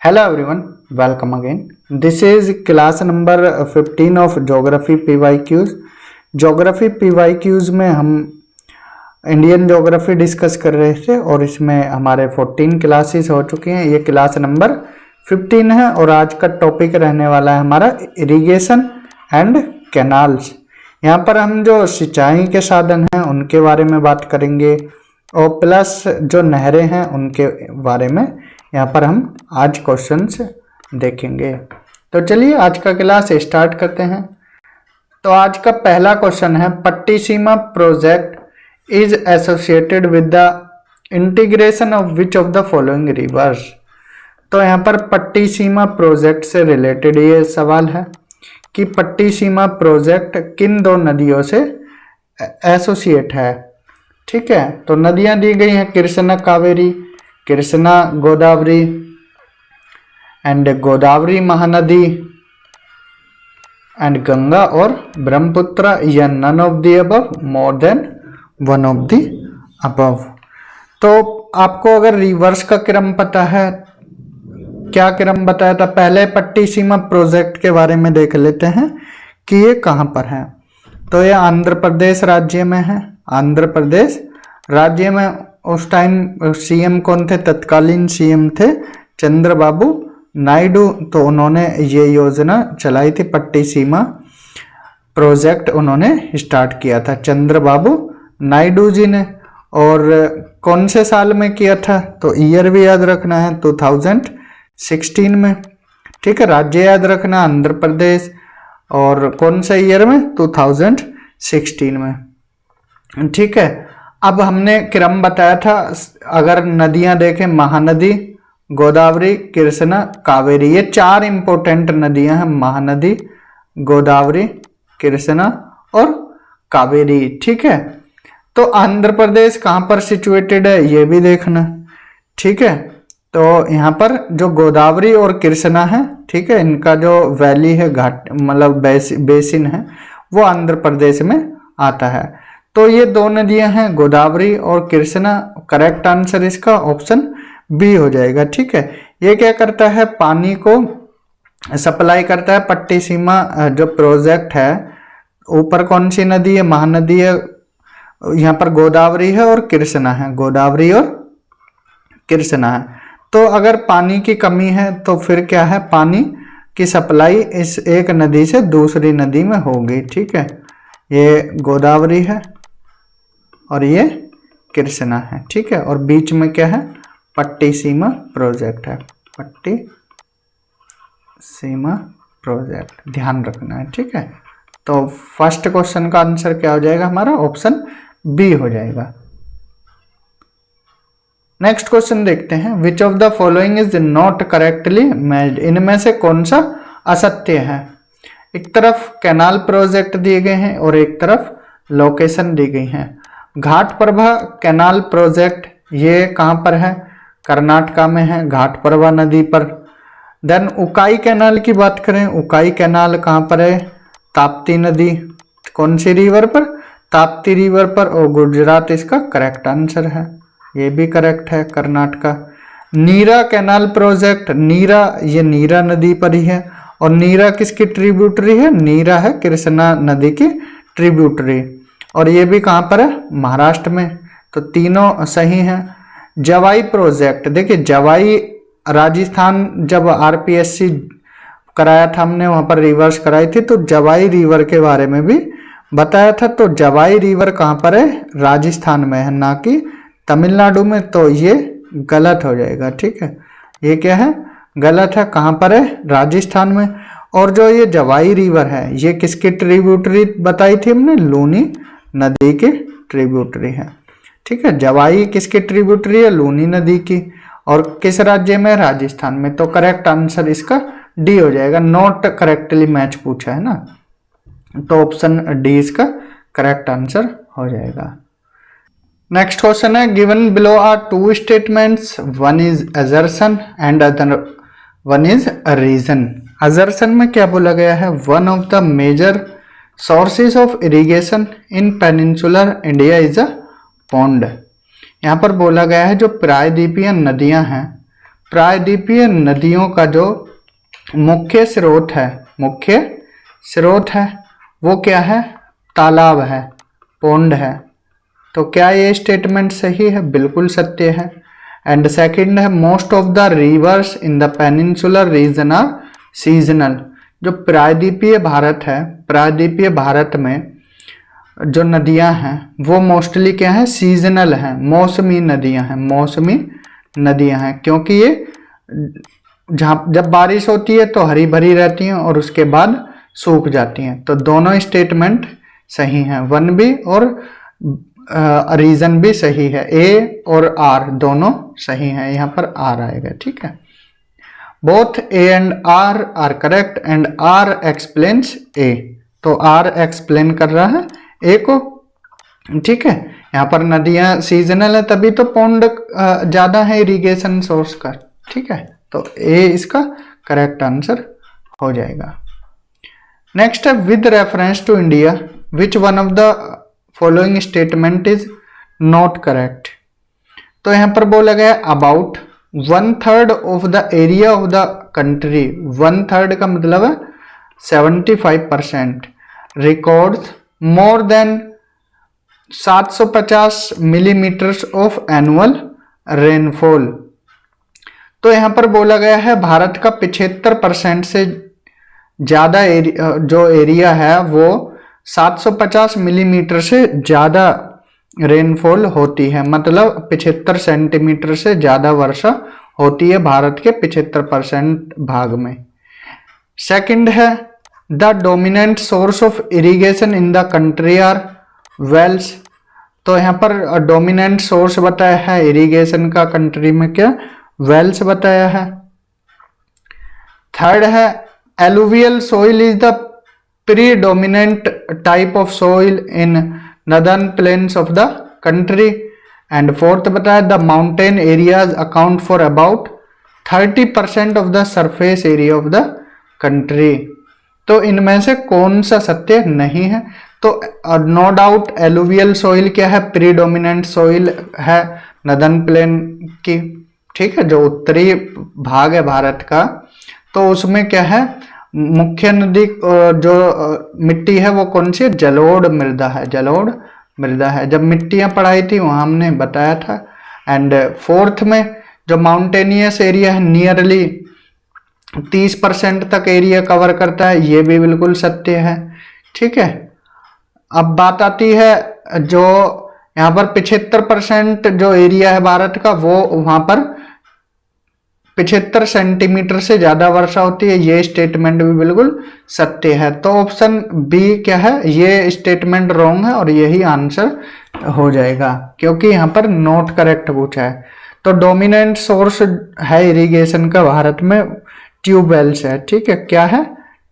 Hello everyone, welcome again. This is class number 15 of Geography PYQs. Geography PYQs में हम Indian geography discuss कर रहे थे और इसमें हमारे 14 क्लासेस हो चुके हैं। ये क्लास नंबर 15 है और आज का टॉपिक रहने वाला है हमारा इरिगेशन एंड कैनाल्स। यहाँ पर हम जो सिंचाई के साधन हैं उनके बारे में बात करेंगे और प्लस जो नहरें हैं उनके बारे में यहाँ पर हम आज क्वेश्चंस देखेंगे। तो चलिए आज का क्लास स्टार्ट करते हैं। तो आज का पहला क्वेश्चन है, Pattiseema project is associated with the integration of which of the following rivers. तो यहाँ पर पट्टिसीमा प्रोजेक्ट से रिलेटेड ये सवाल है कि पट्टिसीमा प्रोजेक्ट किन दो नदियों से एसोसिएट है। ठीक है, तो नदियां दी गई हैं कृष्णा कावेरी, कृष्णा गोदावरी एंड गोदावरी महानदी एंड गंगा और ब्रह्मपुत्र, या none of the above, more than one of the above. तो आपको अगर रिवर्स का क्रम पता है, क्या क्रम बताया था, पहले पट्टिसीमा प्रोजेक्ट के बारे में देख लेते हैं कि ये कहाँ पर है। तो ये आंध्र प्रदेश राज्य में है। आंध्र प्रदेश राज्य में उस टाइम सीएम कौन थे, तत्कालीन सीएम थे चंद्रबाबू नायडू। तो उन्होंने ये योजना चलाई थी, पट्टिसीमा प्रोजेक्ट उन्होंने स्टार्ट किया था चंद्रबाबू नायडू जी ने। और कौन से साल में किया था, तो ईयर भी याद रखना है, 2016 में। ठीक है, राज्य याद रखना आंध्र प्रदेश और कौन से ईयर में, 2016 में। ठीक है, अब हमने क्रम बताया था। अगर नदियां देखें, महानदी, गोदावरी, कृष्णा, कावेरी, ये चार इंपॉर्टेंट नदियां हैं, महानदी, गोदावरी, कृष्णा और कावेरी। ठीक है, तो आंध्र प्रदेश कहाँ पर सिचुएटेड है ये भी देखना। ठीक है, तो यहाँ पर जो गोदावरी और कृष्णा है, ठीक है, इनका जो वैली है, घाट मतलब बेसिन है, वो आंध्र प्रदेश में आता है। तो ये दो नदियां हैं, गोदावरी और कृष्णा। करेक्ट आंसर इसका ऑप्शन बी हो जाएगा। ठीक है, ये क्या करता है, पानी को सप्लाई करता है। पट्टिसीमा जो प्रोजेक्ट है, ऊपर कौन सी नदी है, महानदी है, यहाँ पर गोदावरी है और कृष्णा है, गोदावरी और कृष्णा है। तो अगर पानी की कमी है तो फिर क्या है, पानी की सप्लाई इस एक नदी से दूसरी नदी में होगी। ठीक है, ये गोदावरी है और ये कृष्णा है। ठीक है, और बीच में क्या है, पट्टिसीमा प्रोजेक्ट है, पट्टिसीमा प्रोजेक्ट, ध्यान रखना है। ठीक है, तो फर्स्ट क्वेश्चन का आंसर क्या हो जाएगा हमारा, ऑप्शन बी हो जाएगा। नेक्स्ट क्वेश्चन देखते हैं, विच of the following is not correctly matched. इनमें से कौन सा असत्य है। एक तरफ कैनाल प्रोजेक्ट दिए गए हैं और एक तरफ लोकेशन दी गई है। घाटप्रभा कैनाल प्रोजेक्ट ये कहाँ पर है, कर्नाटका में है, घाटप्रभा नदी पर। देन उकाई कैनाल की बात करें, उकाई कैनाल कहाँ पर है, ताप्ती नदी, कौन सी रिवर पर, ताप्ती रिवर पर, और गुजरात इसका करेक्ट आंसर है, ये भी करेक्ट है, कर्नाटका। नीरा कैनाल प्रोजेक्ट, नीरा ये नीरा नदी पर ही है और नीरा किसकी ट्रिब्यूटरी है, नीरा है कृष्णा नदी की ट्रिब्यूटरी, और ये भी कहाँ पर है, महाराष्ट्र में। तो तीनों सही हैं। जवाई प्रोजेक्ट, देखिए जवाई राजस्थान, जब आरपीएससी कराया था हमने, वहाँ पर रिवर्स कराई थी, तो जवाई रिवर के बारे में भी बताया था। तो जवाई रिवर कहाँ पर है, राजस्थान में है, ना कि तमिलनाडु में। तो ये गलत हो जाएगा। ठीक है, ये क्या है, गलत है, कहाँ पर है, राजस्थान में। और जो ये जवाई रिवर है, ये किसकी ट्रिब्यूटरी बताई थी हमने, लूनी नदी की ट्रिब्यूटरी है। ठीक है, जवाई किसकी ट्रिब्यूटरी है, लूनी नदी की, और किस राज्य में, राजस्थान में। तो करेक्ट आंसर इसका डी हो जाएगा। नॉट करेक्टली मैच पूछा है ना, तो ऑप्शन डी इसका करेक्ट आंसर हो जाएगा। नेक्स्ट क्वेश्चन है, given below are two statements, one is assertion and other one is reason. Assertion में क्या बोला गया है, one of the major sources of irrigation in peninsular India is a pond. यहाँ पर बोला गया है जो प्रायद्वीपीय नदियां हैं, प्रायद्वीपीय नदियों का जो मुख्य स्रोत है वो क्या है? तालाब है, पोंड है। तो क्या ये स्टेटमेंट सही है? बिल्कुल सत्य है। एंड सेकंड है, most of the rivers in the peninsular region are seasonal. जो प्रायद्वीपीय भारत है, प्रायद्वीपीय भारत में जो नदियां हैं वो मोस्टली क्या है? सीजनल हैं, मौसमी नदियां हैं, मौसमी नदियां हैं। क्योंकि ये जब बारिश होती है तो हरी भरी रहती हैं और उसके बाद सूख जाती हैं। तो दोनों स्टेटमेंट सही हैं, 1B और रीजन भी सही है। ए और आर दोनों सही हैं, यहाँ पर आर आएगा। ठीक है, both A and R correct and R explains A. तो आर एक्सप्लेन कर रहा है ए को। ठीक है, यहाँ पर नदियां सीजनल है तभी तो पौंड ज्यादा है इरिगेशन सोर्स का। ठीक है, तो ए इसका करेक्ट आंसर हो जाएगा। नेक्स्ट है, with reference to India which one of the following statement is not correct. तो यहां पर बोला गया about 1/3 of the area of the country, 1/3 का मतलब है 75%, records more than 750 millimetres of annual rainfall. तो यहां पर बोला गया है भारत का 75% से ज्यादा जो एरिया है वो 750 मिलीमीटर से ज्यादा रेनफॉल होती है, मतलब 75 सेंटीमीटर से ज्यादा वर्षा होती है भारत के 75% भाग में। सेकंड है, the dominant source of irrigation in the country are wells. तो यहाँ पर डोमिनेंट सोर्स बताया है इरिगेशन का कंट्री में, क्या? वेल्स बताया है। थर्ड है, alluvial soil is the predominant type of soil in northern plains of the country. And fourth बताया, the mountain areas account for about 30% of the surface area of the country. तो इनमें से कौन सा सत्य नहीं है? तो नो डाउट एलुवियल सोइल क्या है? प्रीडोमिनेंट सोइल है नदर्न प्लेन की। ठीक है, जो उत्तरी भाग है भारत का, तो उसमें क्या है? मुख्य नदी जो मिट्टी है वो कौन सी है? जलोढ़ मृदा है, जलोढ़ मृदा है। जब मिट्टियां पढ़ाई थी वहां हमने बताया था। एंड फोर्थ में जो माउंटेनियस एरिया है नियरली 30% तक एरिया कवर करता है, ये भी बिल्कुल सत्य है। ठीक है, अब बात आती है जो यहाँ पर 75% जो एरिया है भारत का वो वहां पर 75 सेंटीमीटर से ज्यादा वर्षा होती है, ये स्टेटमेंट भी बिल्कुल सत्य है। तो ऑप्शन बी क्या है? ये स्टेटमेंट रॉन्ग है और यही आंसर हो जाएगा, क्योंकि यहाँ पर नॉट करेक्ट पूछा है। तो डोमिनेंट सोर्स है इरिगेशन का भारत में ट्यूबवेल्स है। ठीक है, क्या है?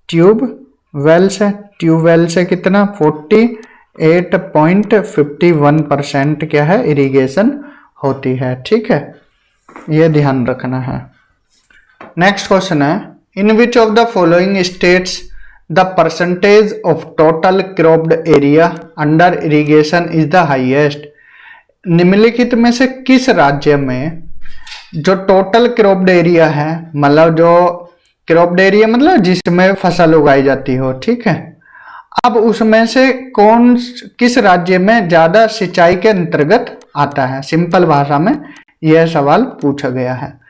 ट्यूबवेल्स है। ट्यूबवेल से कितना? 48.51% क्या है? इरिगेशन होती है। ठीक है, ये ध्यान रखना है। नेक्स्ट क्वेश्चन है, in which of the following states the percentage of total cropped area under irrigation is the highest. निम्नलिखित में से किस राज्य में जो टोटल क्रॉप्ड एरिया है, मतलब जो क्रॉप्ड एरिया मतलब जिसमें फसल उगाई जाती हो, ठीक है, अब उसमें से किस राज्य में ज्यादा सिंचाई के अंतर्गत आता है? सिंपल भाषा में यह सवाल पूछा गया है।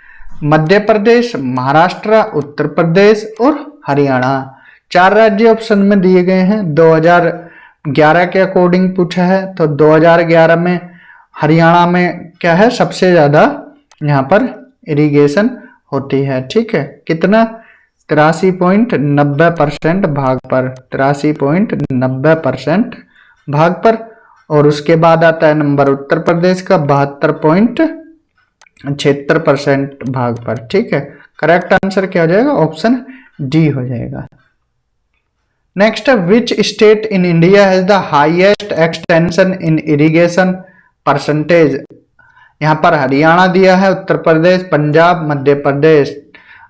मध्य प्रदेश, महाराष्ट्र, उत्तर प्रदेश और हरियाणा, 4 राज्य ऑप्शन में दिए गए हैं। 2011 के अकॉर्डिंग पूछा है, तो 2011 में हरियाणा में क्या है? सबसे ज्यादा यहाँ पर इरिगेशन होती है। ठीक है, कितना? 83.90% भाग पर, 83.90% भाग पर। और उसके बाद आता है नंबर उत्तर प्रदेश का 72.76% भाग पर। ठीक है, करेक्ट आंसर क्या हो जाएगा? ऑप्शन डी हो जाएगा। नेक्स्ट है, which state in India has the highest extension in irrigation percentage. यहाँ पर हरियाणा दिया है, उत्तर प्रदेश, पंजाब, मध्य प्रदेश।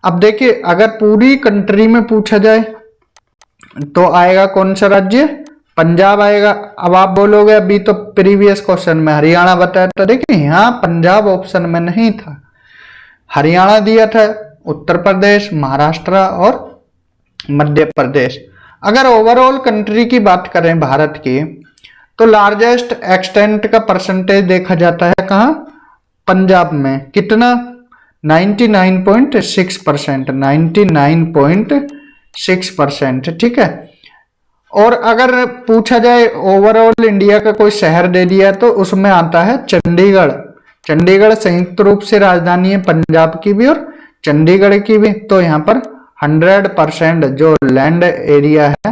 अब देखिए, अगर पूरी कंट्री में पूछा जाए तो आएगा कौन सा राज्य? पंजाब आएगा। अब आप बोलोगे अभी तो प्रीवियस क्वेश्चन में हरियाणा बताया, तो देखिए यहाँ पंजाब ऑप्शन में नहीं था। हरियाणा दिया था, उत्तर प्रदेश, महाराष्ट्र और मध्य प्रदेश। अगर ओवरऑल कंट्री की बात करें भारत की, तो लार्जेस्ट एक्सटेंट का परसेंटेज देखा जाता है कहाँ? पंजाब में। कितना? 99.6%, 99.6%। ठीक है। और अगर पूछा जाए ओवरऑल इंडिया का कोई शहर दे दिया तो उसमें आता है चंडीगढ़। चंडीगढ़ संयुक्त रूप से राजधानी है पंजाब की भी और चंडीगढ़ की भी। तो यहाँ पर 100% जो लैंड एरिया है,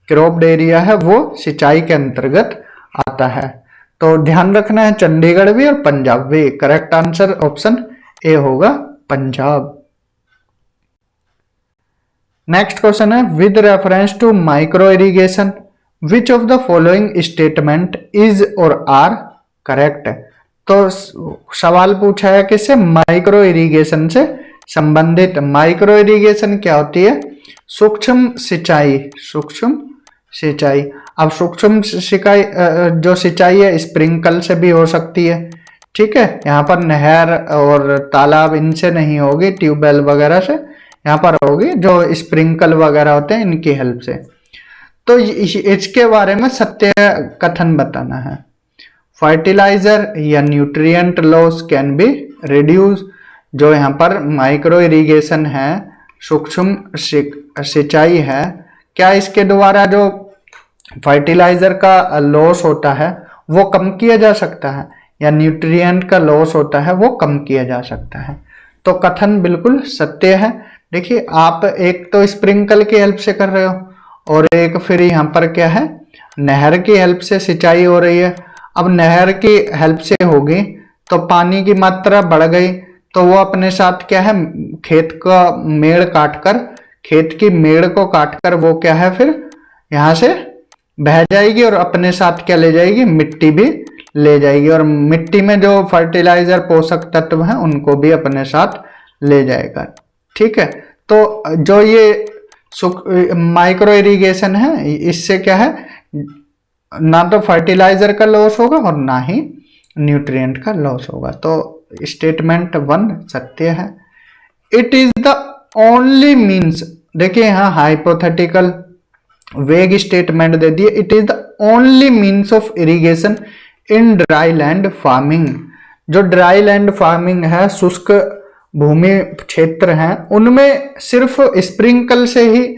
क्रॉप्ड एरिया है, वो सिंचाई के अंतर्गत आता है। तो ध्यान रखना है, चंडीगढ़ भी और पंजाब भी। करेक्ट आंसर ऑप्शन ए होगा, पंजाब। नेक्स्ट क्वेश्चन है, with reference to micro irrigation which of the following statement is और आर करेक्ट। तो सवाल पूछा है किससे? माइक्रो इरिगेशन से संबंधित। माइक्रो इरिगेशन क्या होती है? सूक्ष्म सिंचाई। सूक्ष्म सिंचाई। अब सूक्ष्म सिंचाई जो सिंचाई है स्प्रिंकल से भी हो सकती है। ठीक है। यहाँ पर नहर और तालाब इनसे नहीं होगी, ट्यूबवेल वगैरह से यहाँ पर होगी, जो स्प्रिंकल वगैरह होते हैं इनकी हेल्प से। तो इसके बारे में सत्य कथन बताना है। फर्टिलाइजर या nutrient loss can be reduce. जो यहाँ पर माइक्रो इरिगेशन है, सूक्ष्म सिंचाई है, क्या इसके द्वारा जो फर्टिलाइजर का लॉस होता है वो कम किया जा सकता है, या न्यूट्रिएंट का लॉस होता है वो कम किया जा सकता है? तो कथन बिल्कुल सत्य है। देखिए, आप एक तो स्प्रिंकल की हेल्प से कर रहे हो और एक फिर यहाँ पर क्या है, नहर की हेल्प से सिंचाई हो रही है। अब नहर की हेल्प से होगी तो पानी की मात्रा बढ़ गई, तो वो अपने साथ क्या है, खेत का मेड़ काटकर, खेत की मेड़ को काटकर वो क्या है, फिर यहाँ से बह जाएगी और अपने साथ क्या ले जाएगी, मिट्टी भी ले जाएगी, और मिट्टी में जो फर्टिलाइजर पोषक तत्व हैं उनको भी अपने साथ ले जाएगा। ठीक है। तो जो ये माइक्रो इरिगेशन है, इससे क्या है, ना तो फर्टिलाइजर का लॉस होगा और ना ही न्यूट्रिएंट का लॉस होगा। तो स्टेटमेंट 1 सत्य है। It is the only means, देखिए यहाँ हाइपोथेटिकल वेग स्टेटमेंट दे दिए। It is the only means of irrigation in dry land farming. जो ड्राई लैंड फार्मिंग है, शुष्क भूमि क्षेत्र हैं, उनमें सिर्फ स्प्रिंकल से ही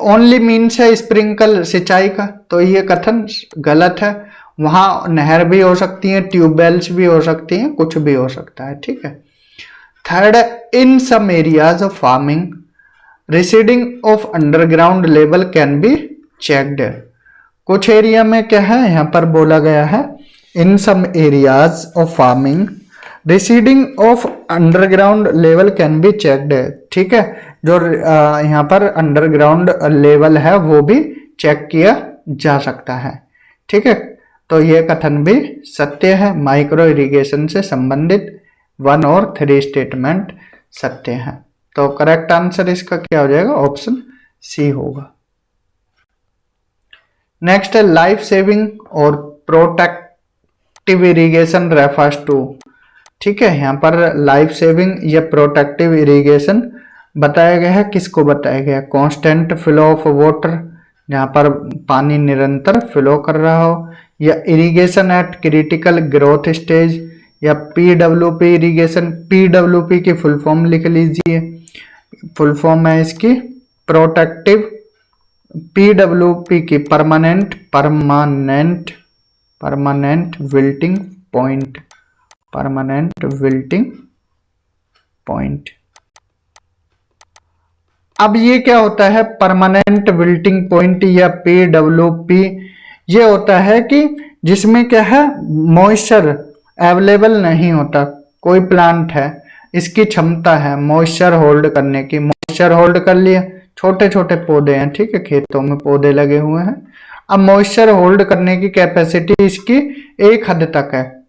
ओनली मीन्स है स्प्रिंकल सिंचाई का। तो ये कथन गलत है। वहां नहर भी हो सकती है, ट्यूबवेल्स भी हो सकती हैं, कुछ भी हो सकता है। ठीक है। Third, in some areas of farming receding of underground level can be checked. कुछ एरिया में क्या है, यहाँ पर बोला गया है in some areas of farming receding of underground level can be checked. ठीक है। जो यहाँ पर अंडरग्राउंड लेवल है वो भी चेक किया जा सकता है। ठीक है। तो ये कथन भी सत्य है। माइक्रो इरिगेशन से संबंधित 1 और 3 स्टेटमेंट सत्य है। तो करेक्ट आंसर इसका क्या हो जाएगा, ऑप्शन सी होगा। नेक्स्ट है लाइफ सेविंग और प्रोटेक्टिव इरिगेशन रेफर्स टू। ठीक है। यहाँ पर लाइफ सेविंग या प्रोटेक्टिव इरिगेशन बताया गया है। किसको बताया गया? कांस्टेंट फ्लो ऑफ वाटर, जहाँ पर पानी निरंतर फ्लो कर रहा हो, या irrigation eight critical growth stage, या पीडब्ल्यूपी इरिगेशन। पीडब्ल्यूपी की फुल फॉर्म लिख लीजिए। फुल फॉर्म है इसकी प्रोटेक्टिव, पीडब्ल्यूपी की permanent wilting point, permanent wilting point. अब ये क्या होता है परमानेंट विल्टिंग पॉइंट या पीडब्ल्यूपी? ये होता है कि जिसमें क्या है, मॉइस्चर अवेलेबल नहीं होता। कोई प्लांट है, इसकी क्षमता है मॉइस्चर होल्ड करने की, मॉइस्चर होल्ड कर लिया। छोटे छोटे पौधे हैं, ठीक है, खेतों में पौधे लगे हुए हैं। अब मॉइस्चर होल्ड करने की कैपेसिटी इसकी एक हद तक है,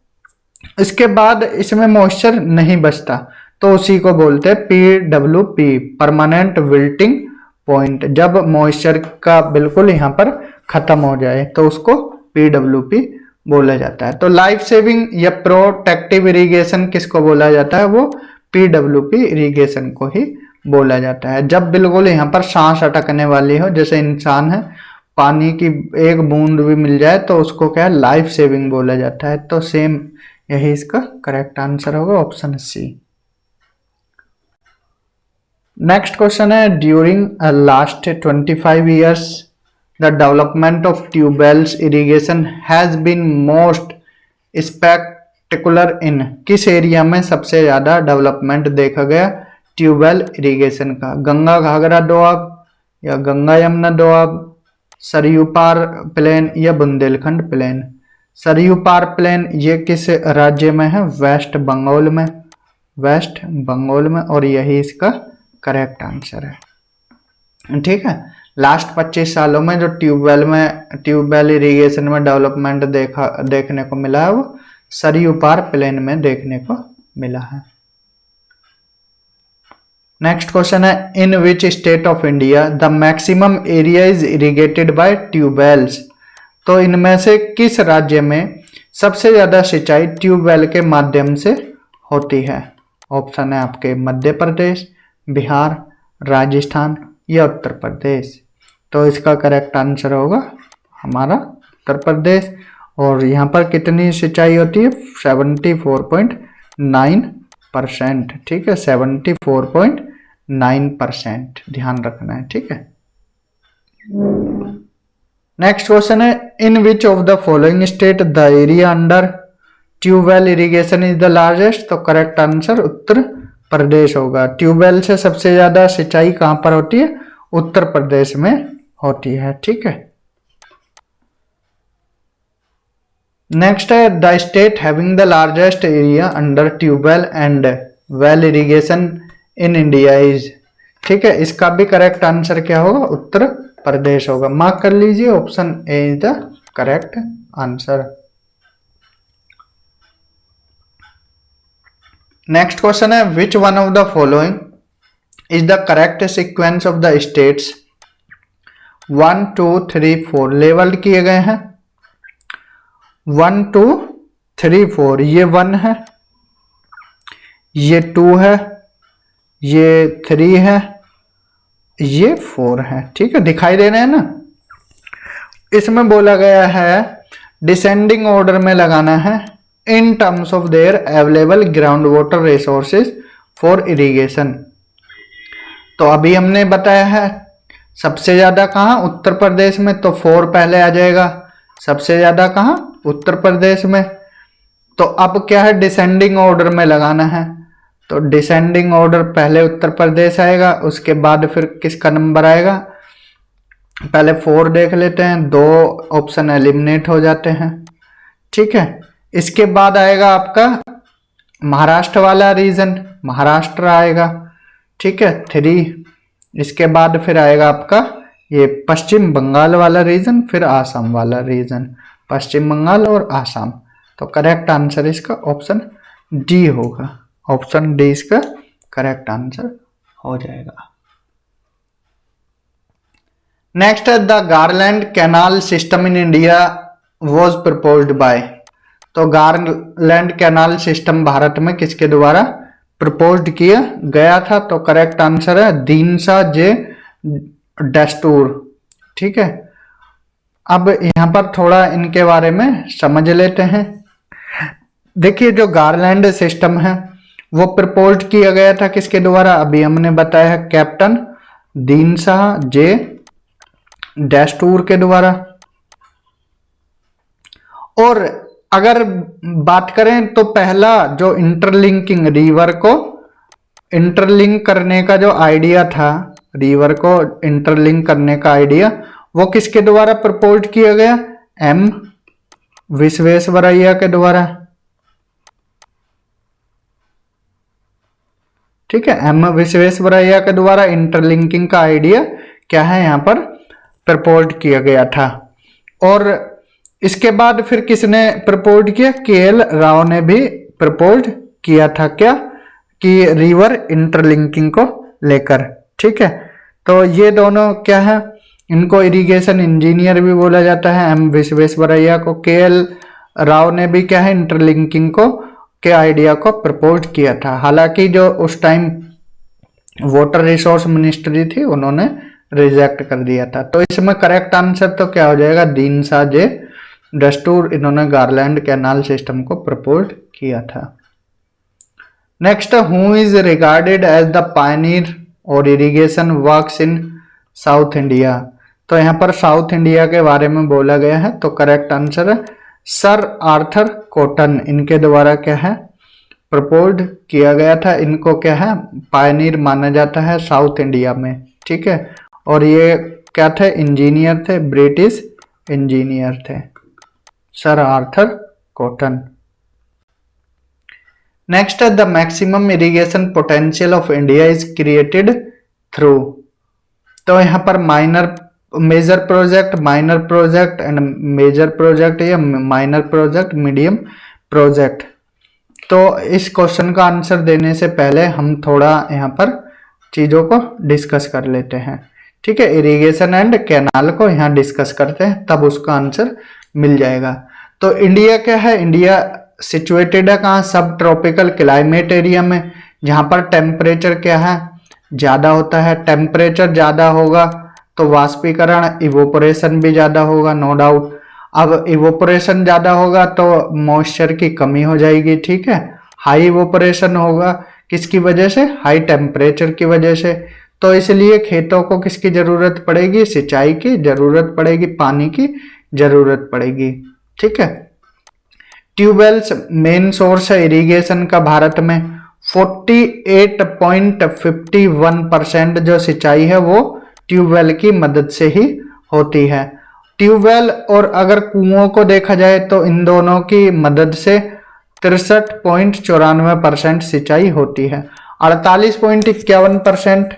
इसके बाद इसमें मॉइस्चर नहीं बचता, तो उसी को बोलते हैं पीडब्ल्यूपी, परमानेंट विल्टिंग पॉइंट। जब मॉइस्चर का बिल्कुल यहाँ पर खत्म हो जाए तो उसको पीडब्ल्यूपी बोला जाता है। तो लाइफ सेविंग या प्रोटेक्टिव इरिगेशन किसको बोला जाता है? वो PWP इरिगेशन को ही बोला जाता है। जब बिल्कुल यहाँ पर सांस अटकने वाली हो, जैसे इंसान है, पानी की एक बूंद भी मिल जाए तो उसको क्या है, लाइफ सेविंग बोला जाता है। तो सेम यही इसका करेक्ट आंसर होगा, ऑप्शन सी। नेक्स्ट क्वेश्चन है, during last 25 years the development of tubewells irrigation has been most spectacular in, किस एरिया में सबसे ज्यादा डेवलपमेंट देखा गया ट्यूबवेल इरिगेशन का? गंगा घाघरा दोआब या गंगा यमुना दोआब, सरयू पार प्लेन या बुंदेलखंड प्लेन? सरयू पार प्लेन ये किस राज्य में है? वेस्ट बंगाल में, वेस्ट बंगाल में, और यही इसका करेक्ट आंसर है। ठीक है, लास्ट 25 सालों में जो ट्यूबवेल इरिगेशन में डेवलपमेंट देखने को मिला है वो सरयू पार प्लेन में देखने को मिला है। नेक्स्ट क्वेश्चन है, in which state of India the maximum area is irrigated by tubewells? तो इनमें से किस राज्य में सबसे ज्यादा सिंचाई ट्यूबवेल के माध्यम से होती है? ऑप्शन है आपके मध्य प्रदेश, बिहार, राजस्थान या उत्तर प्रदेश। तो इसका करेक्ट आंसर होगा हमारा उत्तर प्रदेश। और यहाँ पर कितनी सिंचाई होती है? 74.9%। ठीक है, 74.9% ध्यान रखना है। ठीक है, नेक्स्ट क्वेश्चन है, in which of the following state the area under tubewell irrigation is the largest? तो करेक्ट आंसर उत्तर प्रदेश होगा। ट्यूबवेल से सबसे ज्यादा सिंचाई कहां पर होती है? उत्तर प्रदेश में होती है। ठीक है, नेक्स्ट है, the state having the largest area under tubewell and well irrigation in India is? ठीक है, इसका भी करेक्ट आंसर क्या होगा? उत्तर प्रदेश होगा। मार्क कर लीजिए, option A is the correct answer. Next question है, which one of the following is the correct sequence of the states 1 2 3 4 level किए गए हैं? 1 2 3 4, ये 1 है, ये 2 है, ये 3 है, ये 4 है। ठीक है, दिखाई दे रहे हैं ना? इसमें बोला गया है डिसेंडिंग ऑर्डर में लगाना है इन terms of their available ground water resources for irrigation. तो अभी हमने बताया है सबसे ज्यादा कहाँ? उत्तर प्रदेश में, तो 4 पहले आ जाएगा। सबसे ज्यादा कहाँ? उत्तर प्रदेश में। तो अब क्या है, डिसेंडिंग ऑर्डर में लगाना है। तो डिसेंडिंग ऑर्डर पहले उत्तर प्रदेश आएगा, उसके बाद फिर किसका नंबर आएगा? पहले 4 देख लेते हैं, 2 ऑप्शन एलिमिनेट हो जाते हैं। ठीक है, इसके बाद आएगा आपका महाराष्ट्र वाला रीजन, महाराष्ट्र आएगा। ठीक है, 3। इसके बाद फिर आएगा आपका ये पश्चिम बंगाल वाला रीजन, फिर आसाम वाला रीजन, पश्चिम बंगाल और आसाम। तो करेक्ट आंसर इसका ऑप्शन डी होगा। ऑप्शन डी इसका करेक्ट आंसर हो जाएगा। नेक्स्ट है, the garland canal system in India was proposed by? तो गारलैंड कैनाल सिस्टम भारत में किसके द्वारा प्रपोज्ड किया गया था? तो करेक्ट आंसर है दीनसा जे डेस्टूर। ठीक है, अब यहां पर थोड़ा इनके बारे में समझ लेते हैं। देखिए, जो गारलैंड सिस्टम है वो प्रपोज्ड किया गया था किसके द्वारा? अभी हमने बताया है कैप्टन दीनसा जे डेस्टूर के द्वारा। और अगर बात करें तो पहला जो इंटरलिंकिंग, रिवर को इंटरलिंक करने का जो आइडिया था, रिवर को इंटरलिंक करने का आइडिया, वो किसके द्वारा प्रपोज किया गया? एम विश्वेश्वरैया के द्वारा। ठीक है, एम विश्वेश्वरैया के द्वारा इंटरलिंकिंग का आइडिया क्या है, यहां पर प्रपोज किया गया था। और इसके बाद फिर किसने प्रपोज किया? के.एल. राव ने भी प्रपोज किया था क्या, कि रिवर इंटरलिंकिंग को लेकर। ठीक है, तो ये दोनों क्या है, इनको इरिगेशन इंजीनियर भी बोला जाता है, एम विश्वेश्वरैया को। के.एल. राव ने भी क्या है, इंटरलिंकिंग को के आइडिया को प्रपोज किया था। हालांकि जो उस टाइम वाटर रिसोर्स मिनिस्ट्री थी उन्होंने रिजेक्ट कर दिया था। तो इसमें करेक्ट आंसर तो क्या हो जाएगा, दीनशा जे डस्टूर, इन्होंने गारलैंड कैनाल सिस्टम को प्रपोज किया था। Next, who is regarded as the pioneer और irrigation works in south India. तो यहाँ पर साउथ इंडिया के बारे में बोला गया है, तो करेक्ट आंसर है सर आर्थर कॉटन, इनके द्वारा क्या है प्रपोज किया गया था। इनको क्या है पायनियर माना जाता है साउथ इंडिया में, ठीक है। और ये क्या थे, इंजीनियर थे, ब्रिटिश इंजीनियर थे, सर आर्थर कॉटन। नेक्स्ट है the maximum irrigation potential of India is created through. तो यहाँ पर major project, minor project and major project या माइनर प्रोजेक्ट, मीडियम प्रोजेक्ट। तो इस क्वेश्चन का आंसर देने से पहले हम थोड़ा यहाँ पर चीजों को डिस्कस कर लेते हैं, ठीक है। इरिगेशन एंड कैनाल को यहाँ डिस्कस करते हैं, तब उसका आंसर मिल जाएगा। तो इंडिया क्या है, इंडिया सिचुएटेड है कहाँ, सब ट्रॉपिकल क्लाइमेट एरिया में, जहां पर टेम्परेचर क्या है ज्यादा होता है। टेम्परेचर ज्यादा होगा तो वाष्पीकरण, इवोपोरेशन भी ज्यादा होगा, नो डाउट। अब इवोपोरेशन ज्यादा होगा तो मॉइस्चर की कमी हो जाएगी, ठीक है। हाई इवोपोरेशन होगा किसकी वजह से, हाई टेम्परेचर की वजह से। तो इसलिए खेतों को किसकी जरूरत पड़ेगी, सिंचाई की जरूरत पड़ेगी, पानी की जरूरत पड़ेगी, ठीक है। ट्यूबवेल्स मेन सोर्स है इरिगेशन का भारत में। 48.51% जो सिंचाई है वो ट्यूबवेल की मदद से ही होती है। ट्यूबवेल और अगर कुओं को देखा जाए तो इन दोनों की मदद से 63.94% सिंचाई होती है। 48.51%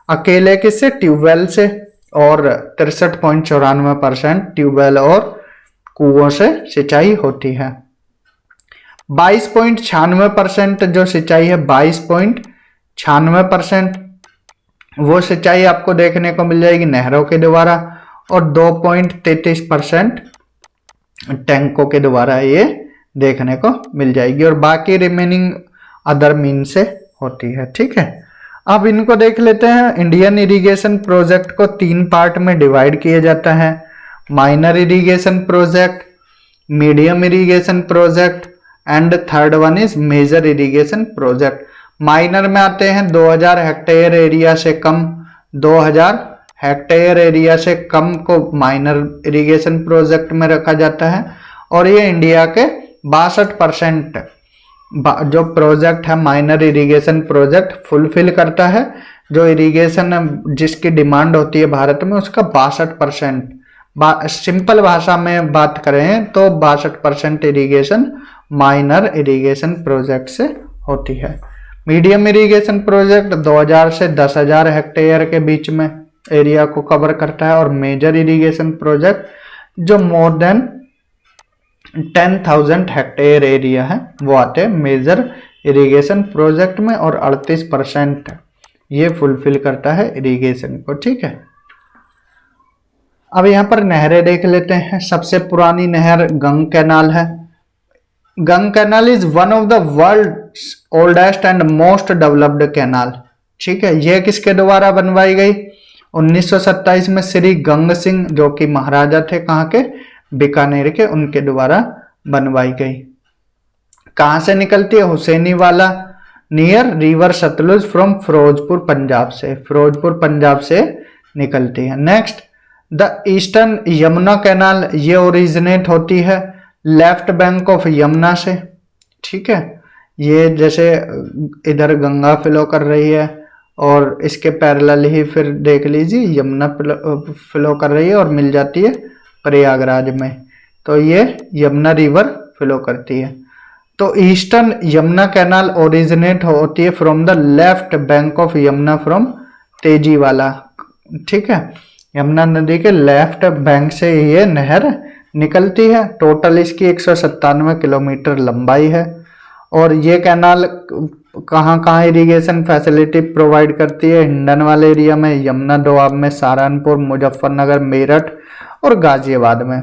अकेले किससे, ट्यूबवेल से, और 63.94% ट्यूबवेल और कुओं से सिंचाई होती है। 22.96% जो सिंचाई है, 22.96% वो सिंचाई आपको देखने को मिल जाएगी नहरों के द्वारा, और 2.33% टैंकों के द्वारा ये देखने को मिल जाएगी, और बाकी रिमेनिंग अदर मीन से होती है, ठीक है। अब इनको देख लेते हैं। इंडियन इरिगेशन प्रोजेक्ट को 3 पार्ट में डिवाइड किया जाता है, minor irrigation project, medium irrigation project and third one is major irrigation project. Minor में आते हैं 2000 हेक्टेयर एरिया से कम, 2000 हेक्टेयर एरिया से कम को माइनर इरिगेशन प्रोजेक्ट में रखा जाता है, और ये इंडिया के 62% जो प्रोजेक्ट है माइनर इरिगेशन प्रोजेक्ट फुलफिल करता है। जो इरिगेशन जिसकी डिमांड होती है भारत में उसका 62%, सिंपल भाषा में बात करें तो 62% इरिगेशन माइनर इरिगेशन प्रोजेक्ट से होती है। मीडियम इरिगेशन प्रोजेक्ट 2000 से 10,000 हेक्टेयर के बीच में एरिया को कवर करता है, और मेजर इरिगेशन प्रोजेक्ट जो मोर देन 10,000 हेक्टेयर एरिया है वो आते हैं मेजर इरिगेशन प्रोजेक्ट में, और 38% ये फुलफिल करता है इरिगेशन को, ठीक है। अब यहाँ पर नहरें देख लेते हैं। सबसे पुरानी नहर गंग कैनाल है। Gang canal is one of the world oldest and most developed canal, ठीक है। यह किसके द्वारा बनवाई गई, 1927 में श्री गंग सिंह जो कि महाराजा थे कहाँ के, बीकानेर के, उनके द्वारा बनवाई गई। कहां से निकलती है, Hussainiwala near river Sutlej from Firozpur Punjab से, फिरोजपुर पंजाब से निकलती है। Next, the eastern Yamuna canal, ये ओरिजिनेट होती है लेफ्ट बैंक ऑफ यमुना से, ठीक है। ये जैसे इधर गंगा फ्लो कर रही है और इसके पैरेलल ही फिर देख लीजिए यमुना फ्लो कर रही है और मिल जाती है प्रयागराज में, तो ये यमुना रिवर फ्लो करती है। तो ईस्टर्न यमुना कैनाल ओरिजिनेट होती है from the left bank of Yamuna from Tajewala, ठीक है। यमुना नदी के लेफ्ट बैंक से ये नहर निकलती है। टोटल इसकी 197 किलोमीटर लंबाई है, और ये कैनाल कहाँ कहाँ इरिगेशन फैसिलिटी प्रोवाइड करती है, हिंडन वाले एरिया में, यमुना दोआब में, सहारनपुर, मुजफ्फरनगर, मेरठ और गाजियाबाद में,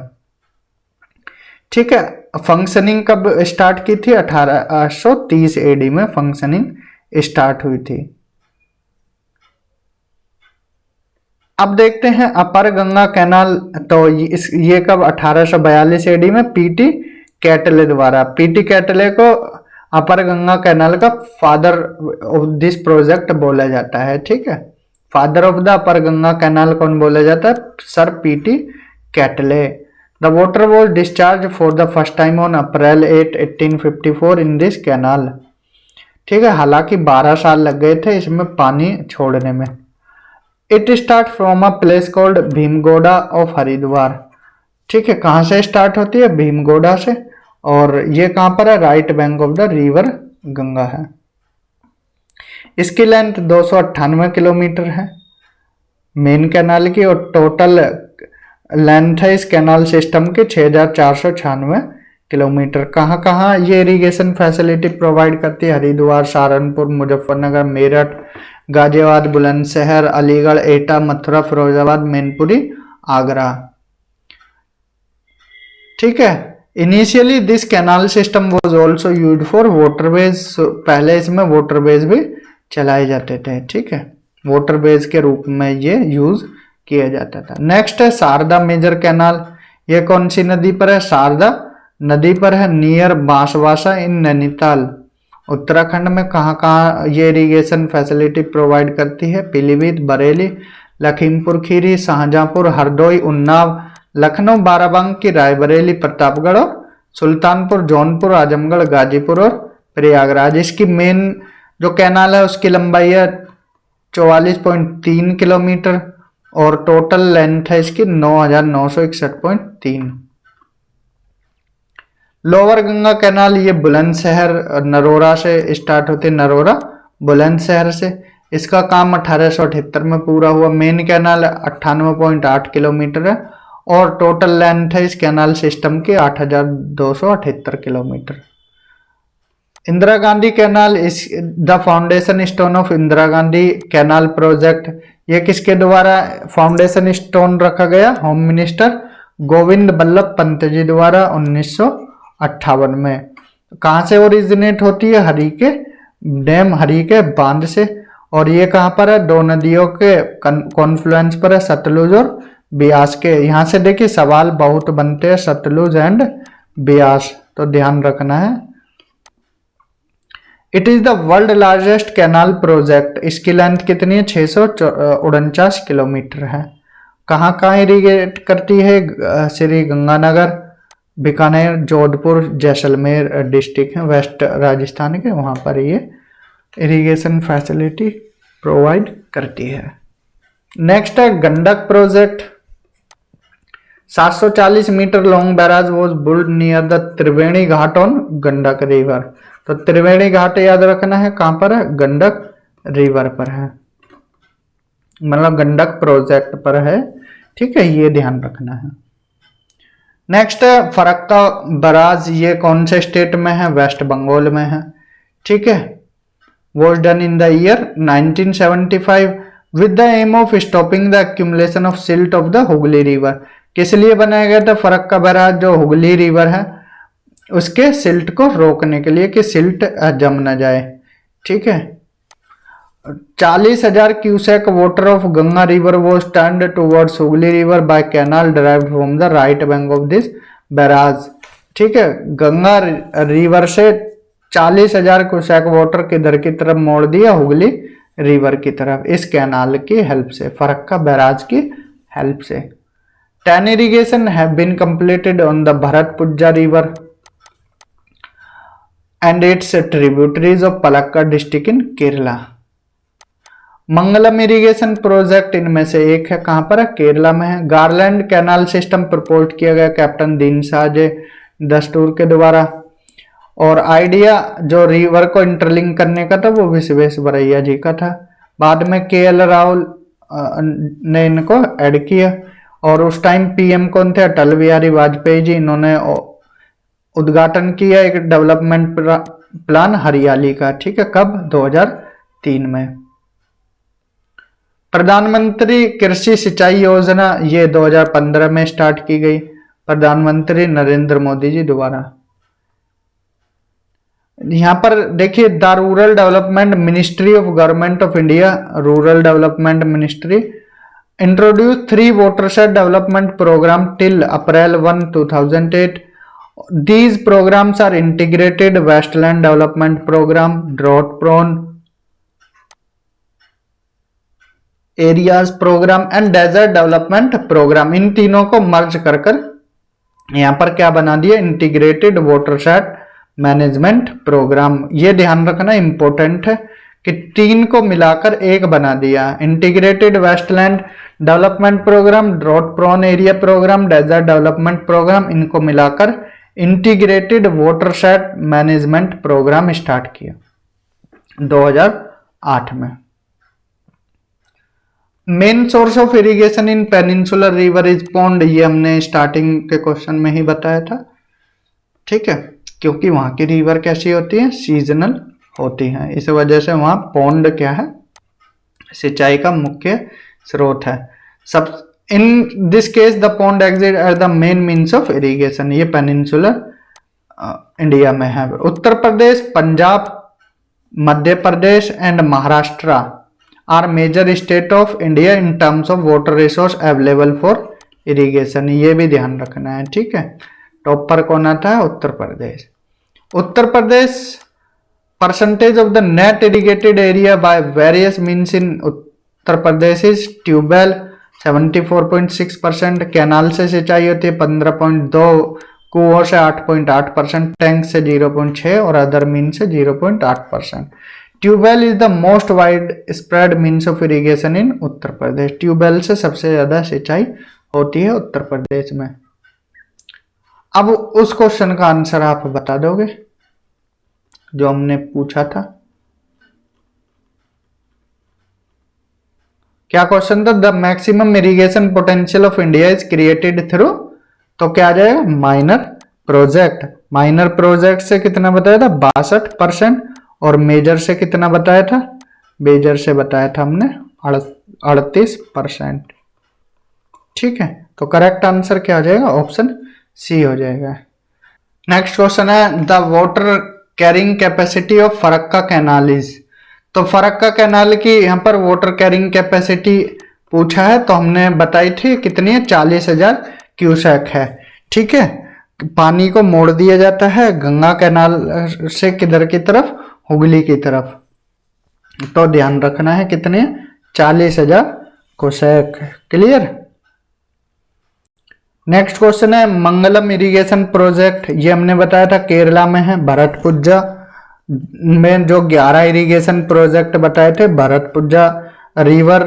ठीक है। फंक्शनिंग कब स्टार्ट की थी? 1830 एडी में फंक्शनिंग स्टार्ट हुई थी। अब देखते हैं अपर गंगा कैनाल। तो ये कब? 1842 एडी में पीटी कैटले द्वारा। पीटी कैटले को अपर गंगा कैनाल का फादर ऑफ दिस प्रोजेक्ट बोला जाता है। ठीक है, father of the upper Ganga canal कौन बोला जाता है? Sir PT Cautley. The water was discharge for the first time on April 8, 1854 in this canal. ठीक है, हालांकि 12 साल लग गए थे इसमें पानी छोड़ने में। It start from a place called Bhimgoda of Haridwar. ठीक है, कहाँ से स्टार्ट होती है? भीमगोड़ा से। और ये कहाँ पर है? Right bank of the river Ganga है। इसकी लेंथ 298 किलोमीटर है मेन कैनाल की, और टोटल लेंथ है इस कैनाल सिस्टम के 6496 किलोमीटर। कहाँ कहाँ ये इरिगेशन फैसिलिटी प्रोवाइड करती है? हरिद्वार, सहारनपुर, मुजफ्फरनगर, मेरठ, गाजियाबाद, बुलंदशहर, अलीगढ़, एटा, मथुरा, फिरोजाबाद, मैनपुरी, आगरा। ठीक है, initially this canal system was also used for waterways. पहले इसमें वाटरवेज भी चलाए जाते थे। ठीक है, वाटरवेज के रूप में ये यूज किया जाता था। नेक्स्ट है शारदा मेजर कैनाल। ये कौन सी नदी पर है? शारदा नदी पर है, नियर बांसवासा इन नैनीताल। उत्तराखंड में कहाँ कहाँ ये इरिगेशन फैसिलिटी प्रोवाइड करती है? पीलीभीत, बरेली, लखीमपुर खीरी, शाहजहांपुर, हरदोई, उन्नाव, लखनऊ, बाराबंकी, रायबरेली, प्रतापगढ़ और सुल्तानपुर, जौनपुर, आजमगढ़, गाजीपुर और प्रयागराज। इसकी मेन जो कैनाल है उसकी लंबाई है 44.3 किलोमीटर और टोटल लेंथ है इसकी 9961.3। लोअर गंगा कैनाल ये बुलंदशहर नरोरा से स्टार्ट होते, नरोरा बुलंदशहर से। इसका काम 1878 में पूरा हुआ। मेन कैनाल 98.8 किलोमीटर है और टोटल लेंथ है इस कैनाल सिस्टम के 8278 किलोमीटर। इंदिरा गांधी कैनाल इस the foundation stone of Indira Gandhi canal project. ये किसके द्वारा फाउंडेशन स्टोन रखा गया? होम मिनिस्टर गोविंद बल्लभ पंत जी द्वारा 1958 में। कहाँ से ओरिजिनेट होती है? हरिके डैम, हरिके बांध से। और ये कहाँ पर है? दो नदियों के कॉन्फ्लुएंस पर है, सतलुज और ब्यास के। यहाँ से देखिए सवाल बहुत बनते हैं, सतलुज एंड ब्यास, तो ध्यान रखना है। It is the world largest canal project. इसकी लेंथ कितनी है? 649 किलोमीटर है। कहाँ कहाँ इरिगेट करती है? श्री गंगानगर, बीकानेर, जोधपुर, जैसलमेर डिस्ट्रिक्ट है वेस्ट राजस्थान के, वहाँ पर ये इरिगेशन फैसिलिटी प्रोवाइड करती है। नेक्स्ट है Gandak project. 740 metre long barrage was build near the Triveni Ghat on Gandak river. तो त्रिवेणी घाट याद रखना है, कहां पर है? गंडक रिवर पर है, मतलब गंडक प्रोजेक्ट पर है। ठीक है, ये ध्यान रखना है। नेक्स्ट है फरक्का बैराज। ये कौन से स्टेट में है? वेस्ट बंगाल में है। ठीक है, was done in the year 1975 with the aim of stopping the accumulation of silt of the Hooghly river. किस लिए बनाया गया था फरक्का बैराज? जो हुगली रिवर है उसके सिल्ट को रोकने के लिए कि सिल्ट जम न जाए। ठीक है, 40,000 cusec water of Ganga river was turned towards Hooghly river by canal derived from the right bank of this barrage. ठीक है, गंगा रिवर से 40,000 क्यूसेक वाटर किधर की तरफ मोड़ दिया? हुगली रिवर की तरफ, इस कैनाल की हेल्प से, फरक्का बैराज की हेल्प से। 10 irrigation have been completed on the Bharatpuzha river and its tributaries of Palakkad district in Kerala. Mangalam irrigation project इनमें से एक है, कहां पर है? केरला में है। गारलैंड कैनाल सिस्टम प्रपोज किया गया कैप्टन दीनशाह दस्तूर के द्वारा। और आइडिया जो रिवर को इंटरलिंक करने का था वो विश्वेश्वरैया जी का था। बाद में KL राव ने इनको ऐड किया। और उस टाइम PM कौन थे? अटल बिहारी वाजपेयी जी। इन्होंने उद्घाटन किया एक डेवलपमेंट प्लान हरियाली का। ठीक है, कब? 2003 में। प्रधानमंत्री कृषि सिंचाई योजना ये 2015 में स्टार्ट की गई, प्रधानमंत्री नरेंद्र मोदी जी द्वारा। यहाँ पर देखिए the rural development ministry of government of India, rural development ministry introduce 3 watershed development program till April 1, 2008. These programs are integrated wetland development program, drought prone areas program and desert development program. इन तीनों को मर्ज कर कर यहाँ पर क्या बना दिया, integrated watershed management programme. ये ध्यान रखना इंपॉर्टेंट है कि 3 को मिलाकर एक बना दिया, integrated wasteland development programme, drought prone area programme, desert development programme, इनको मिलाकर integrated watershed management programme start किया 2008 में। Main source of irrigation in peninsular river is pond, ये हमने स्टार्टिंग के क्वेश्चन में ही बताया था, ठीक है, क्योंकि वहां की रिवर कैसी होती है, सीजनल होती है, इस वजह से वहां पॉन्ड क्या है, सिंचाई का मुख्य स्रोत है। सब in this case the pond exist at the main means of irrigation, ये पेनिनसुलर इंडिया में है। Uttar Pradesh, Punjab, Madhya Pradesh and Maharashtra are major state of India in terms of water resource available for irrigation, ये भी ध्यान रखना है, ठीक है। टॉप पर कौन आता है, Uttar Pradesh. Uttar Pradesh percentage of the net irrigated area by various means in Uttar Pradesh is tubewell 74.6%, canal से सिंचाई होती है 15.2, कुओं से 8.8%, टैंक से 0.6 और अदर मीन से 0.8%। Tubewell is the most wide spread means of irrigation in Uttar Pradesh, tubewell से सबसे ज्यादा सिंचाई होती है उत्तर प्रदेश में। अब उस क्वेश्चन का आंसर आप बता दोगे जो हमने पूछा था, क्या क्वेश्चन था, the maximum irrigation potential of India is created through, तो क्या आ जाएगा, माइनर प्रोजेक्ट। माइनर प्रोजेक्ट से कितना बताया था, 62%, और मेजर से कितना बताया था, मेजर से बताया था हमने 38%, ठीक है। तो करेक्ट आंसर क्या हो जाएगा, ऑप्शन सी हो जाएगा। नेक्स्ट क्वेश्चन है the water carrying capacity of Farakka canal is, तो फरक्का कैनाल की यहाँ पर वाटर कैरिंग कैपेसिटी पूछा है, तो हमने बताई थी कितनी है, 40,000 क्यूसेक है, ठीक है। पानी को मोड़ दिया जाता है गंगा कैनाल से किधर की तरफ, हुगली की तरफ, तो ध्यान रखना है कितने, 40,000 क्यूसेक, क्लियर। नेक्स्ट क्वेश्चन है मंगलम इरिगेशन प्रोजेक्ट, ये हमने बताया था केरला में है, भरतपुजा में जो 11 इरिगेशन प्रोजेक्ट बताए थे, भरतपुजा रिवर,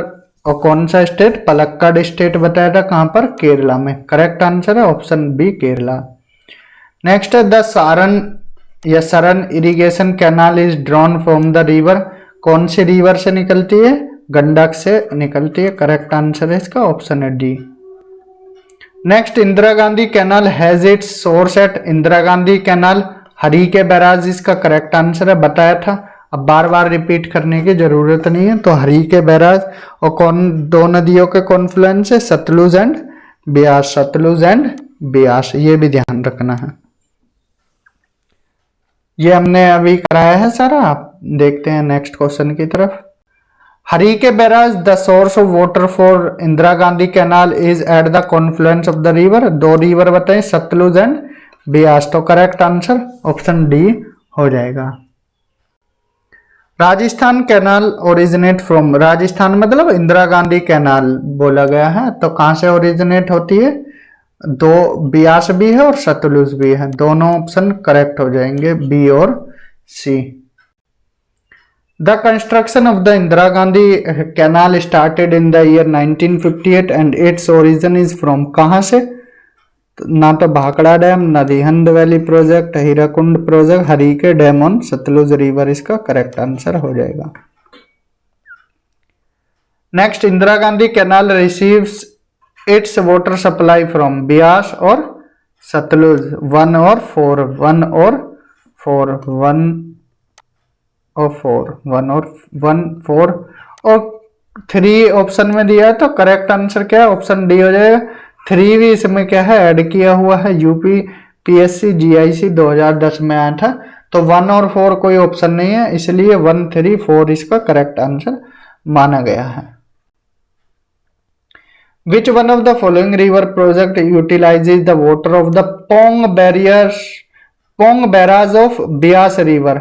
और कौन सा स्टेट, पलक्कड़ स्टेट बताया था, कहां पर, केरला में। करेक्ट आंसर है ऑप्शन बी, केरला। नेक्स्ट है द सारण या Saran irrigation canal is drawn from the river, कौन सी रिवर से निकलती है, गंडक से निकलती है। करेक्ट आंसर है इसका ऑप्शन है D. Next Indira Gandhi canal has its source at, Indira Gandhi canal Harike barrage, इसका करेक्ट आंसर है, बताया था, अब बार बार रिपीट करने की जरूरत नहीं है। तो हरी के बैराज और कौन, दो नदियों के कॉन्फ्लुएंस है, सतलुज एंड ब्यास, सतलुज एंड ब्यास, ये भी ध्यान रखना है। ये हमने अभी कराया है सारा, आप देखते हैं नेक्स्ट क्वेश्चन की तरफ। हरी के barrage the source of water for Indira Gandhi canal is at the Confluence of the river, दो रिवर बताएं, सतलुज एंड ब्यास, तो करेक्ट आंसर ऑप्शन डी हो जाएगा। Rajasthan canal originate from, Rajasthan मतलब इंदिरा गांधी कैनाल बोला गया है, तो कहां से ओरिजिनेट होती है, दो ब्यास भी है और सतलुज भी है, दोनों ऑप्शन करेक्ट हो जाएंगे, बी और C. The construction of the Indira Gandhi canal started in the year 1958 and its origin is from, कहां से, ना तो भाखड़ा डैम, ना Rihand valley project, Hirakud project, Harike dam on Sutlej river, इसका करेक्ट आंसर हो जाएगा। Next Indira Gandhi canal receives its water supply from Beas और सतलुज, 1 और 4, 1 और 4, 1 और 4, 1 और 1, 4 और 3 ऑप्शन में दिया है, तो करेक्ट आंसर क्या है, ऑप्शन डी हो जाएगा। 3 भी इसमें क्या है, ऐड किया हुआ है, यूपी पीएससी जीआईसी 2010 में आया था, तो 1 और 4 कोई ऑप्शन नहीं है, इसलिए 1, 3, 4 इसका करेक्ट आंसर माना गया है। Which one of the following river project utilizes the water of the Pong barrage of Beas River?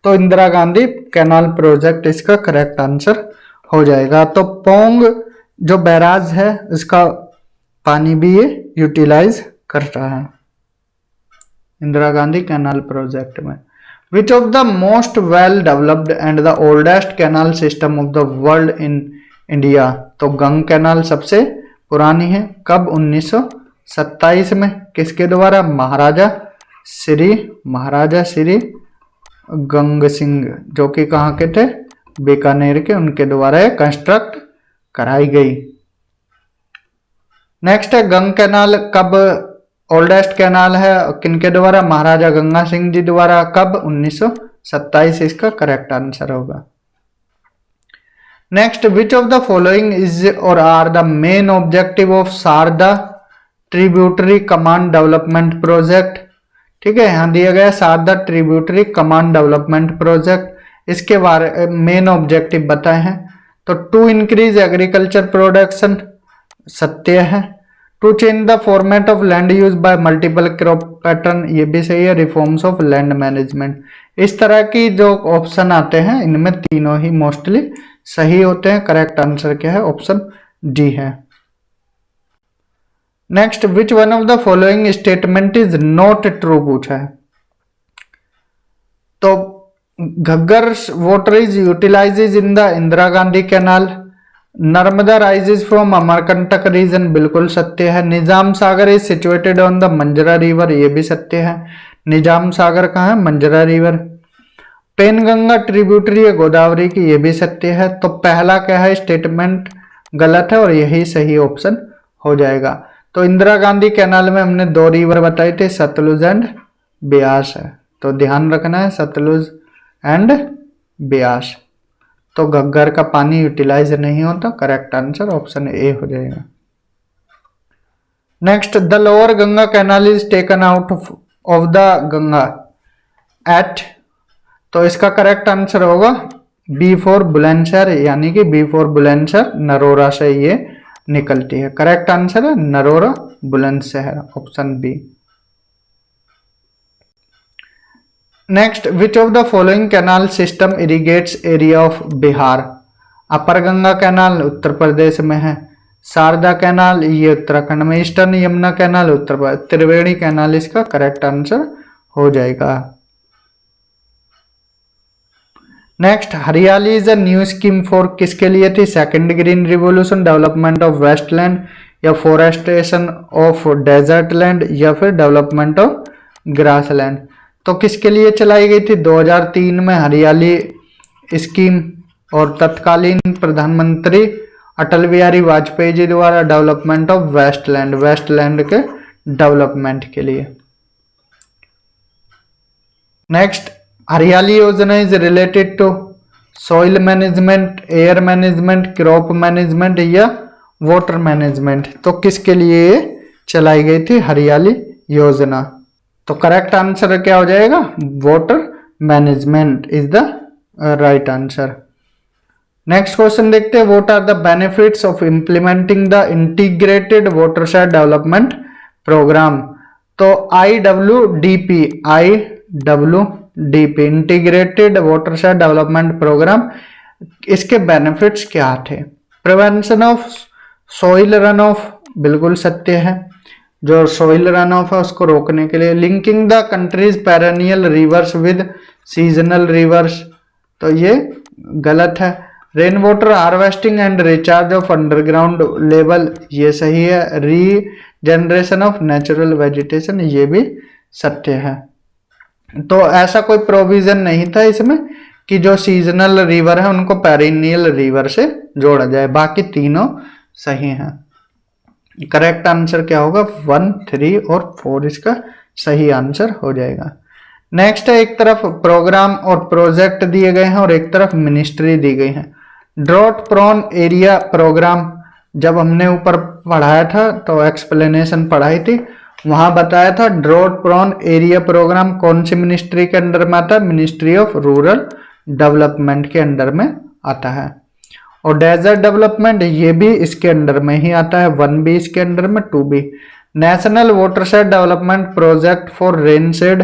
तो इंदिरा गांधी कैनाल प्रोजेक्ट इसका करेक्ट आंसर हो जाएगा। तो पोंग जो बैराज है इसका पानी भी ये यूटिलाइज कर रहा है इंदिरा गांधी कैनाल प्रोजेक्ट में। विच of the most well developed and the oldest canal system of the world in India? तो गंग कैनाल सबसे पुरानी है, कब? 1927 में। किसके द्वारा? महाराजा श्री गंग सिंह, जो कि कहाँ के थे? बीकानेर के, उनके द्वारा ये कंस्ट्रक्ट कराई गई। नेक्स्ट है गंग कैनाल कब ओल्डेस्ट कैनाल है, किनके द्वारा? महाराजा गंगा सिंह जी द्वारा, कब? 1927 इसका करेक्ट आंसर होगा। Next, which of the following is और are the main objective of Sharda tributary command development project? ठीक है, यहां दिया गया Sharda tributary command development project. इसके बारे मेन ऑब्जेक्टिव बताए हैं। तो टू इंक्रीज एग्रीकल्चर प्रोडक्शन, सत्य है। To change the format of land use by multiple crop pattern, ये भी सही है। Reforms of land management. इस तरह की जो ऑप्शन आते हैं इनमें तीनों ही मोस्टली सही होते हैं। करेक्ट आंसर क्या है? ऑप्शन डी है। Next, which one of the following statement is not true पूछा है। तो Ghaggar water is utilises in the Indira Gandhi canal. Narmada rises from Amarkantak region, बिल्कुल सत्य है। Nizam Sagar is situated on the Manjra river, ये भी सत्य है। निजाम सागर कहाँ है? मंजरा रिवर। पेनगंगा ट्रिब्यूटरी है गोदावरी की, ये भी सत्य है। तो पहला क्या है? स्टेटमेंट गलत है और यही सही ऑप्शन हो जाएगा। तो इंदिरा गांधी कैनाल में हमने 2 रिवर बताई थे, सतलुज एंड ब्यास है, तो ध्यान रखना है सतलुज एंड ब्यास। तो घग्गर का पानी यूटिलाइज नहीं होता। करेक्ट आंसर ऑप्शन ए हो जाएगा। Next, the lower Ganga canal is taken out of the Ganga at, तो इसका करेक्ट आंसर होगा बी फॉर बुलंदशहर, यानी कि बी फॉर बुलंदशहर, नरोरा से ये निकलती है। करेक्ट आंसर है Narora Bulandshahr, option B. Next, which of the following canal system irrigates area of Bihar? Upper Ganga canal Uttar Pradesh में है। शारदा कैनाल ये उत्तराखंड में। Eastern Yamuna canal Uttar Pradesh. Triveni canal इसका करेक्ट आंसर हो जाएगा। Next, Hariyali is a new scheme for, किसके लिए थी? Second green revolution, development of wasteland, या फॉरेस्टेशन ऑफ डेजर्ट लैंड, या फिर डेवलपमेंट ऑफ ग्रासलैंड। तो किसके लिए चलाई गई थी? 2003 में हरियाली स्कीम, और तत्कालीन प्रधानमंत्री अटल बिहारी वाजपेयी जी द्वारा डेवलपमेंट ऑफ वेस्टलैंड के डेवलपमेंट के लिए। Next, Hariyali Yojana is related to soil management, air management, crop management, या वाटर मैनेजमेंट। तो किसके लिए चलाई गई थी हरियाली योजना? तो करेक्ट आंसर क्या हो जाएगा? Water management is the right answer. Next question देखते हैं, what are the benefits of implementing the integrated watershed development program? तो IWDP integrated watershed development program, इसके बेनिफिट्स क्या थे? Prevention of soil run off, बिल्कुल सत्य है, जो सॉइल रन ऑफ है उसको रोकने के लिए। Linking the countries perennial reverse with seasonal rivers, तो ये गलत है। Rain water harvesting and recharge of underground level, ये सही है। रीजनरेशन ऑफ नेचुरल वेजिटेशन, ये भी सत्य है। तो ऐसा कोई प्रोविजन नहीं था इसमें कि जो सीजनल रिवर है उनको पेरेनियल रिवर से जोड़ा जाए। बाकी तीनों सही हैं। करेक्ट आंसर क्या होगा? 1, 3 और 4 इसका सही आंसर हो जाएगा। नेक्स्ट है, एक तरफ प्रोग्राम और प्रोजेक्ट दिए गए हैं और एक तरफ मिनिस्ट्री दी गई है। ड्रॉट प्रोन एरिया प्रोग्राम, जब हमने ऊपर पढ़ाया था तो एक्सप्लेनेशन पढ़ाई थी, वहां बताया था ड्रॉट प्रोन एरिया प्रोग्राम कौन सी मिनिस्ट्री के अंडर में आता है, मिनिस्ट्री ऑफ रूरल डेवलपमेंट के अंडर में आता है। और डेजर्ट डेवलपमेंट ये भी इसके अंडर में ही आता है, 1B इसके अंडर में, 2B। National watershed development project for rainfed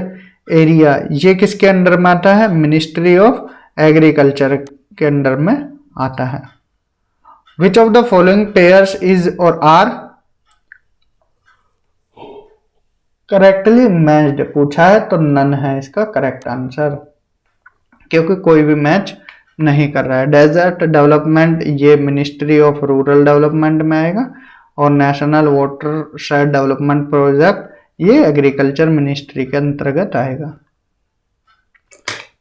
area ये किसके अंडर में आता है, मिनिस्ट्री ऑफ एग्रीकल्चर के अंडर में आता है। Which of the following pairs is और आर करेक्टली मैच्ड पूछा है तो नन है इसका करेक्ट आंसर, क्योंकि कोई भी मैच नहीं कर रहा है। डेजर्ट डेवलपमेंट ये मिनिस्ट्री ऑफ रूरल डेवलपमेंट में आएगा और नेशनल वाटरशेड डेवलपमेंट प्रोजेक्ट ये एग्रीकल्चर मिनिस्ट्री के अंतर्गत आएगा।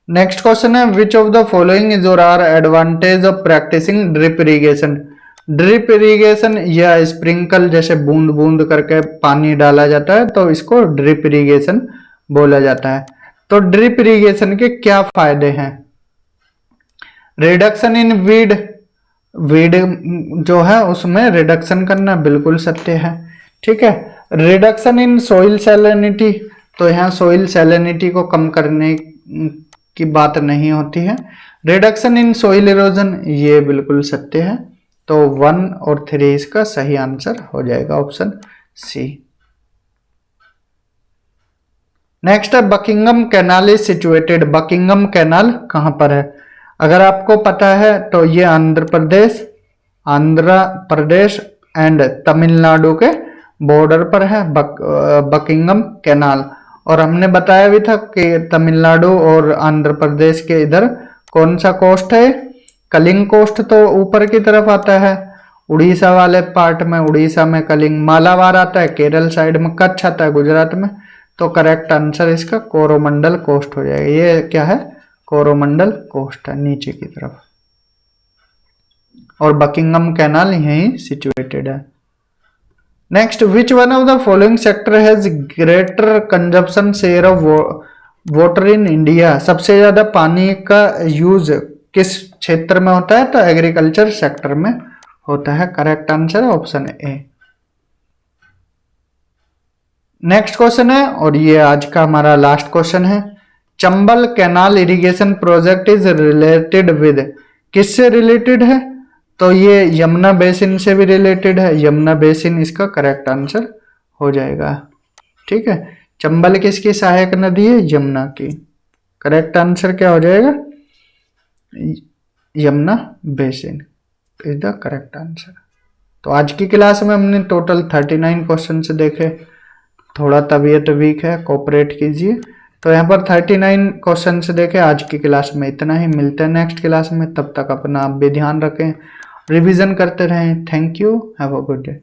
नेक्स्ट क्वेश्चन है which of the following is और are advantage of practising drip irrigation. Drip irrigation या स्प्रिंकल जैसे बूंद बूंद करके पानी डाला जाता है तो इसको ड्रिप इरिगेशन बोला जाता है। तो ड्रिप इरिगेशन के क्या फायदे हैं, रिडक्शन इन वीड, वीड जो है उसमें रिडक्शन करना बिल्कुल सत्य है, ठीक है। रिडक्शन इन सोइल सैलिनिटी, तो यहाँ सोइल सैलिनिटी को कम करने की बात नहीं होती है। रिडक्शन इन सोइल इरोजन ये बिल्कुल सत्य है, तो 1 और 3 इसका सही आंसर हो जाएगा, ऑप्शन सी। नेक्स्ट है Buckingham canal is situated, Buckingham canal कहां पर है। अगर आपको पता है तो ये आंध्र प्रदेश एंड तमिलनाडु के बॉर्डर पर है बकिंगम कैनाल। और हमने बताया भी था कि तमिलनाडु और आंध्र प्रदेश के इधर कौन सा कोस्ट है, कलिंग कोस्ट तो ऊपर की तरफ आता है, उड़ीसा वाले पार्ट में, उड़ीसा में कलिंग, मालाबार आता है केरल साइड में, कच्छ आता है गुजरात में। तो करेक्ट आंसर इसका कोरोमंडल कोस्ट हो जाएगा। ये क्या है, कोरोमंडल कोस्ट है नीचे की तरफ, और बकिंगम कैनाल यहीं सिचुएटेड है। Next which one of the following sector has greater consumption share of water in India. सबसे ज्यादा पानी का यूज किस क्षेत्र में होता है, तो एग्रीकल्चर सेक्टर में होता है। करेक्ट आंसर है ऑप्शन ए। नेक्स्ट क्वेश्चन है और ये आज का हमारा लास्ट क्वेश्चन है, Chambal canal irrigation project is related with, किससे रिलेटेड है, तो ये यमुना बेसिन से भी रिलेटेड है, यमुना बेसिन इसका करेक्ट आंसर हो जाएगा, ठीक है। चंबल किसकी सहायक नदी है, यमुना की। करेक्ट आंसर क्या हो जाएगा, Yamuna basin is the correct answer. तो आज की क्लास में हमने टोटल 39 क्वेश्चन देखे। थोड़ा तबीयत वीक है, कोऑपरेट कीजिए। तो यहाँ पर 39 क्वेश्चन देखे। आज की क्लास में इतना ही, मिलते हैं नेक्स्ट क्लास में। तब तक अपना आप भी ध्यान रखें, रिवीजन करते रहें। Thank you, have a good day.